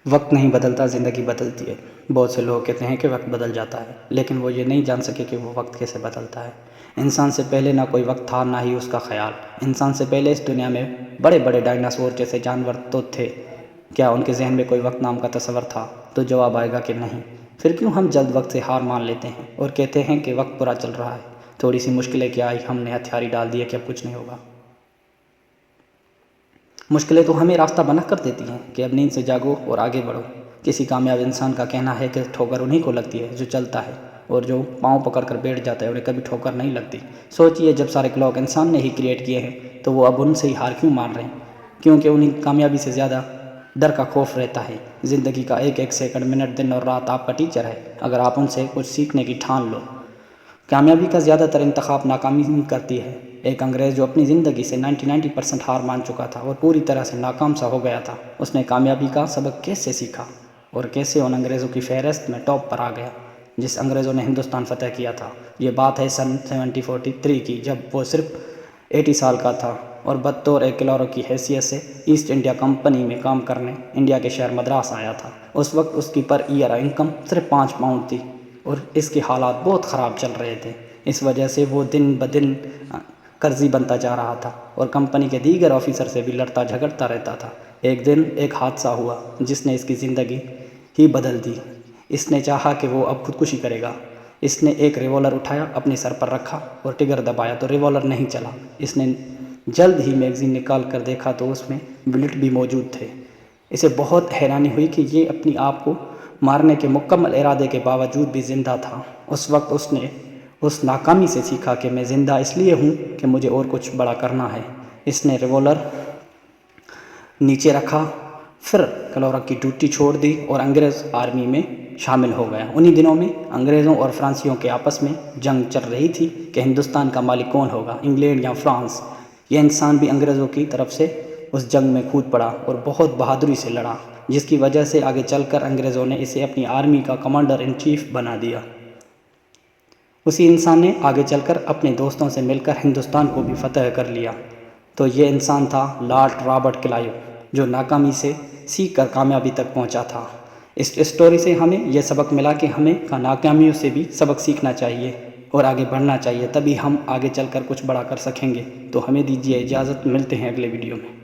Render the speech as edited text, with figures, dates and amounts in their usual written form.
وقت نہیں بدلتا، زندگی بدلتی ہے۔ بہت سے لوگ کہتے ہیں کہ وقت بدل جاتا ہے، لیکن وہ یہ نہیں جان سکے کہ وہ وقت کیسے بدلتا ہے۔ انسان سے پہلے نہ کوئی وقت تھا، نہ ہی اس کا خیال۔ انسان سے پہلے اس دنیا میں بڑے بڑے ڈائناسور جیسے جانور تو تھے۔ کیا ان کے ذہن میں کوئی وقت نام کا تصور تھا؟ تو جواب آئے گا کہ نہیں۔ پھر کیوں ہم جلد وقت سے ہار مان لیتے ہیں اور کہتے ہیں کہ وقت برا چل رہا ہے؟ تھوڑی سی مشکلیں کیا آئی، ہم نے ہتھیاری ڈال دیے کہ اب کچھ نہیں ہوگا۔ مشکلیں تو ہمیں راستہ بنا کر دیتی ہیں کہ اب نیند سے جاگو اور آگے بڑھو۔ کسی کامیاب انسان کا کہنا ہے کہ ٹھوکر انہی کو لگتی ہے جو چلتا ہے، اور جو پاؤں پکڑ کر بیٹھ جاتا ہے انہیں کبھی ٹھوکر نہیں لگتی۔ سوچئے، جب سارے کلاک انسان نے ہی کریٹ کیے ہیں تو وہ اب ان سے ہی ہار کیوں مان رہے ہیں؟ کیونکہ انہیں کامیابی سے زیادہ ڈر کا خوف رہتا ہے۔ زندگی کا ایک ایک سیکنڈ، منٹ، دن اور رات آپ کا ٹیچر ہے، اگر آپ ان سے کچھ سیکھنے کی ٹھان لو۔ کامیابی کا زیادہ تر انتخاب ناکامی کرتی ہے۔ ایک انگریز جو اپنی زندگی سے 99% ہار مان چکا تھا اور پوری طرح سے ناکام سا ہو گیا تھا، اس نے کامیابی کا سبق کیسے سیکھا اور کیسے ان انگریزوں کی فہرست میں ٹاپ پر آ گیا جس انگریزوں نے ہندوستان فتح کیا تھا۔ یہ بات ہے سن 1743 کی، جب وہ صرف 80 سال کا تھا اور بطور ایک کلرک کی حیثیت سے ایسٹ انڈیا کمپنی میں کام کرنے انڈیا کے شہر مدراس آیا تھا۔ اس وقت اس کی پر ایئر انکم صرف 5 پاؤنڈ تھی اور اس کے حالات بہت خراب چل رہے تھے۔ اس وجہ سے وہ دن بدن قرضی بنتا جا رہا تھا اور کمپنی کے دیگر آفیسر سے بھی لڑتا جھگڑتا رہتا تھا۔ ایک دن ایک حادثہ ہوا جس نے اس کی زندگی ہی بدل دی۔ اس نے چاہا کہ وہ اب خودکشی کرے گا۔ اس نے ایک ریوالور اٹھایا، اپنے سر پر رکھا اور ٹریگر دبایا تو ریوالور نہیں چلا۔ اس نے جلد ہی میگزین نکال کر دیکھا تو اس میں بلٹ بھی موجود تھے۔ اسے بہت حیرانی ہوئی کہ یہ اپنی آپ کو مارنے کے مکمل ارادے کے باوجود بھی زندہ تھا۔ اس وقت اس نے اس ناکامی سے سیکھا کہ میں زندہ اس لیے ہوں کہ مجھے اور کچھ بڑا کرنا ہے۔ اس نے ریوالور نیچے رکھا، پھر کلرک کی ڈیوٹی چھوڑ دی اور انگریز آرمی میں شامل ہو گیا۔ انہی دنوں میں انگریزوں اور فرانسیوں کے آپس میں جنگ چل رہی تھی کہ ہندوستان کا مالک کون ہوگا، انگلینڈ یا فرانس۔ یہ انسان بھی انگریزوں کی طرف سے اس جنگ میں کود پڑا اور بہت بہادری سے لڑا، جس کی وجہ سے آگے چل کر انگریزوں نے اسے اپنی آرمی کا کمانڈر ان چیف بنا دیا۔ اسی انسان نے آگے چل کر اپنے دوستوں سے مل کر ہندوستان کو بھی فتح کر لیا۔ تو یہ انسان تھا لارڈ رابرٹ کلائیو، جو ناکامی سے سیکھ کر کامیابی تک پہنچا تھا۔ اس اسٹوری سے ہمیں یہ سبق ملا کہ ہمیں ناکامیوں سے بھی سبق سیکھنا چاہیے اور آگے بڑھنا چاہیے، تبھی ہم آگے چل کر کچھ بڑا کر سکیں گے۔ تو ہمیں دیجیے اجازت، ملتے ہیں اگلے ویڈیو میں۔